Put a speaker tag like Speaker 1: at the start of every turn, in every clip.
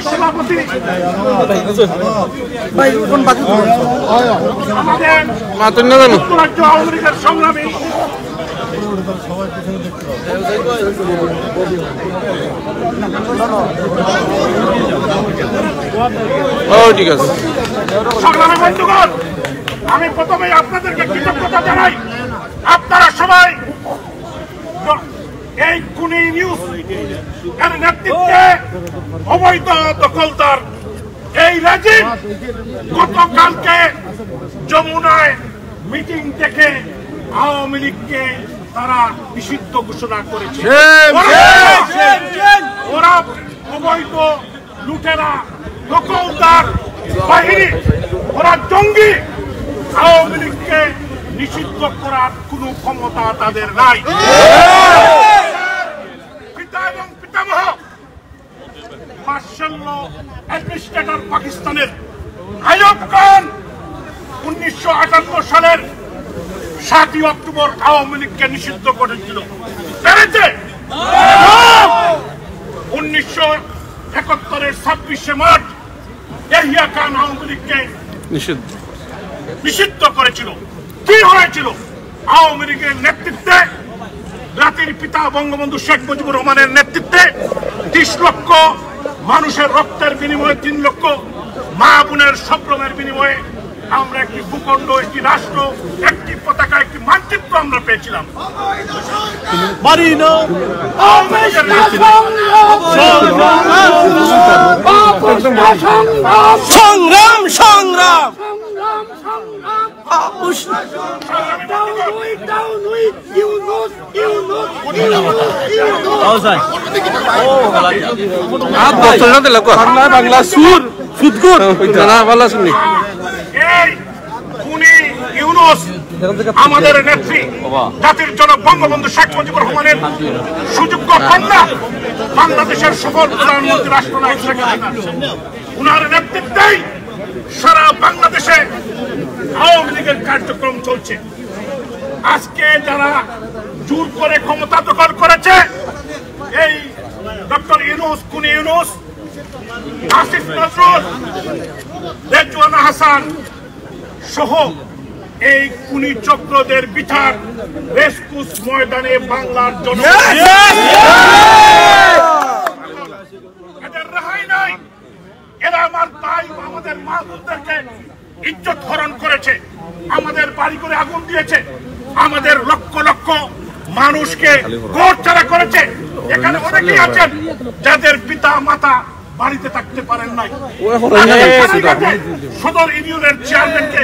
Speaker 1: সভাপতি আওয়ামী লীগের সংগ্রামী
Speaker 2: ঠিক আছে
Speaker 1: সংগ্রামী বন্ধুগণ, আমি প্রথমে আপনাদেরকে কৃতজ্ঞতা জানাই। আপনারা সবাই এই খুনি নিউজ এর নেতৃত্বে অবৈধ দখলদার এই রেজিম গতকালকে যমুনায় মিটিং দেখে আওয়ামী লীগকে তারা নিষিদ্ধ ঘোষণা করেছে। ওরা অবৈধ লুটেরা দখলদার বাহিনী, ওরা জঙ্গি। আওয়ামী লীগকে নিষিদ্ধ করার কোন ক্ষমতা তাদের নাই। পিতা এবং পিতামহ মার্শাল ল অ্যাডমিনিস্ট্রেটর পাকিস্তানের আইয়ুব খান 1958 সালের 7 অক্টোবর আওয়ামী লীগকে নিষিদ্ধ করেছিল। 1971 26 মার্চ ইয়াহিয়া খান আওয়ামী লীগকে নিষিদ্ধ করেছিল। কি হয়েছিল? আওয়ামী লীগের নেতৃত্বে, জাতির পিতা বঙ্গবন্ধু শেখ মুজিবুর রহমানের নেতৃত্বে 30 লক্ষ মানুষের রক্তের বিনিময়ে, 3 লক্ষ মা বোনের সম্ভ্রমের বিনিময়ে আমরা একটি ভূখণ্ড, একটি রাষ্ট্র, একটি পতাকা, একটি মানচিত্র আমরা পেয়েছিলাম।
Speaker 2: সংগ্রাম সংগ্রাম বাংলা সুর সুদগুর ভালো শুনি।
Speaker 1: আমাদের নেত্রী জাতির জনক বঙ্গবন্ধু শেখ মুজিবুর রহমানের সুযোগ্য কন্যা, বাংলাদেশের সফল প্রধানমন্ত্রী রাষ্ট্রনায়ক শেখ হাসিনা, উনার নেতৃত্বেই সারা বাংলাদেশে আওয়ামী লীগের কার্যক্রম চলছে। আজকে যারা জোর করে ক্ষমতা দখল করেছে, এই ডক্টর ইউনূস, খুনি ইউনূস, আসিফ নজরুল, রেজওয়ানা হাসান সহ এই খুনি চক্রদের বিচার রেসকোর্স ময়দানে বাংলার জনগণ, এদের রেহাই নাই। এরা আমার ভাই, আমাদের মা বোনদেরকে ইজ্জত হরণ করেছে, আমাদের বাড়ি করে আগুন দিয়েছে, আমাদের লক্ষ লক্ষ মানুষকে ঘর ছাড়া করেছে। এখানে অনেকেই আছেন যাদের পিতা মাতা বাড়িতে থাকতে পারেন নাই। সদর ইউনিয়নের চেয়ারম্যানকে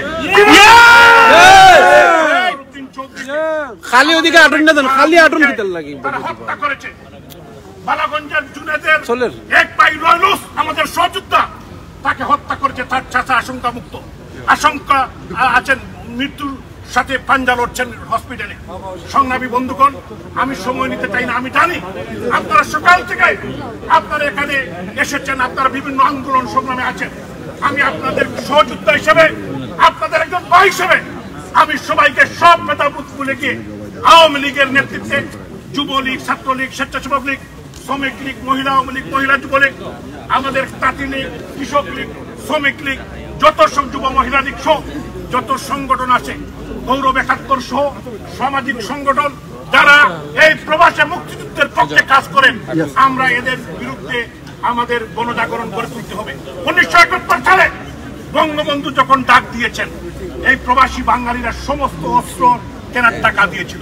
Speaker 2: খালি ওদিকে আটন না দেন, খালি আটন দিতে লাগে।
Speaker 1: তারা হত্যা করেছে। বালাগঞ্জের জুনেদের এক ভাই রয়লুস, আমাদের সহযোদ্ধা, তাকে হত্যা করেছে। তার চাচা আশঙ্কা আছেন, মৃত্যুর সাথে পাঞ্জা লড়ছেন হসপিটালে। সংগ্রামী বন্ধুগণ, আমি সময় নিতে চাই না। আমি জানি আপনারা সকাল থেকে আপনারা এখানে এসেছেন, আপনারা বিভিন্ন আন্দোলন সংগ্রামে আছেন। আমি আপনাদের সহযোদ্ধা হিসেবে, আপনাদের একজন ভাই হিসেবে আমি সবাইকে সব ভেদাভেদ ভুলে গিয়ে আওয়ামী লীগের নেতৃত্বে যুবলীগ, ছাত্রলীগ, স্বেচ্ছাসেবক লীগ, শ্রমিক লীগ, মহিলা আওয়ামী লীগ, মহিলা যুবলীগ, আমাদের তাঁতি লীগ, কৃষক লীগ, শ্রমিক লীগ, যত সব যুব মহিলা লীগ সহ যত সংগঠন আছে, গৌরব 71 সহ সামাজিক সংগঠন যারা এই প্রবাসে মুক্তিযুদ্ধের পক্ষে কাজ করেন, আমরা এদের বিরুদ্ধে আমাদের গণজাগরণ করে তুলতে হবে। 1971 সালে বঙ্গবন্ধু যখন ডাক দিয়েছেন, এই প্রবাসী বাঙালিরা সমস্ত অস্ত্র কেনার টাকা দিয়েছিল।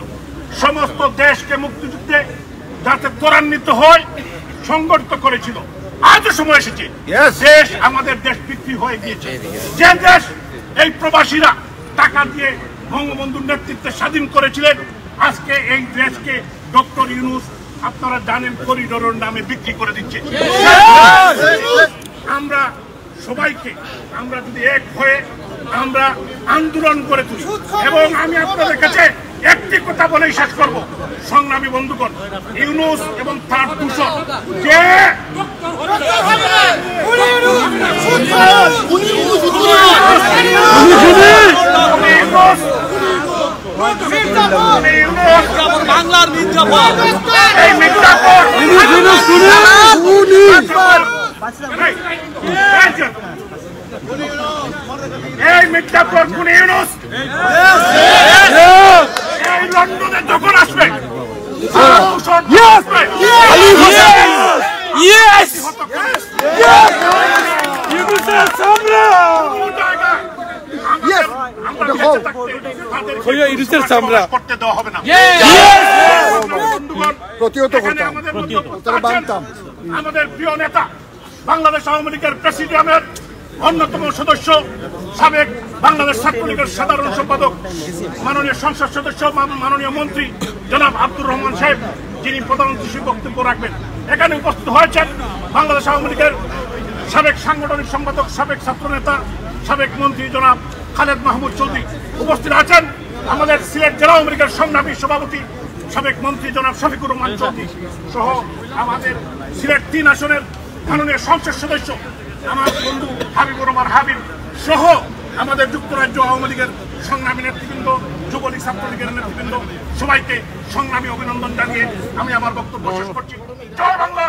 Speaker 1: সমস্ত দেশকে মুক্তিযুদ্ধে যাতে ত্বরান্বিত হয় সংগঠিত করেছিল। আজও সময় এসেছে, দেশ, আমাদের দেশ বিক্রি হয়ে গিয়েছে। যে দেশ এই প্রবাসীরা টাকা দিয়ে বঙ্গবন্ধুর নেতৃত্বে স্বাধীন করেছিলেন, আজকে এই দেশকে ডক্টর ইউনূস, আপনারা জানেন, করিডোরের নামে বিক্রি করে দিচ্ছে। আমরা সবাইকে, আমরা যদি এক হয়ে আমরা আন্দোলন করে তুলি, এবং আমি আপনাদের কাছে একটি কথা বলেই শেষ করব, সংগ্রামী বন্ধুগণ, ইউনূস এবং তার দূষণ যে এই মির্জাপুর এই মির্জাপুর কোন ইউনুস এই লন্ডনে যখন আসবে করতে দেওয়া হবে না। আমাদের প্রিয় নেতা বাংলাদেশ আওয়ামী লীগের প্রেসিডিয়ামের অন্যতম সদস্য, সাবেক বাংলাদেশ ছাত্রলীগের সাধারণ সম্পাদক, মাননীয় সংসদ সদস্য, মাননীয় মন্ত্রী জনাব আব্দুর রহমান সাহেব, যিনি প্রধানমন্ত্রী বক্তব্য রাখবেন। এখানে উপস্থিত হয়েছেন বাংলাদেশ আওয়ামী লীগের সাবেক সাংগঠনিক সম্পাদক, সাবেক ছাত্রনেতা, সাবেক মন্ত্রী জনাব খালেদ মাহমুদ চৌধুরী। উপস্থিত আছেন আমাদের সিলেট জেলা আওয়ামী লীগের সংগ্রামী সভাপতি, সাবেক মন্ত্রী জনাব শফিকুর রহমান চৌধুরী সহ আমাদের সিলেট 3 আসনের মাননীয় সংসদ সদস্য আমার বন্ধু হাবিবুর রহমান হাবিব সহ আমাদের যুক্তরাজ্য আওয়ামী লীগের সংগ্রামী নেতৃবৃন্দ, যুবলীগ ছাত্রলীগের নেতৃবৃন্দ, সবাইকে সংগ্রামী অভিনন্দন জানিয়ে আমি আমার বক্তব্য শেষ করছি। জয় বাংলা।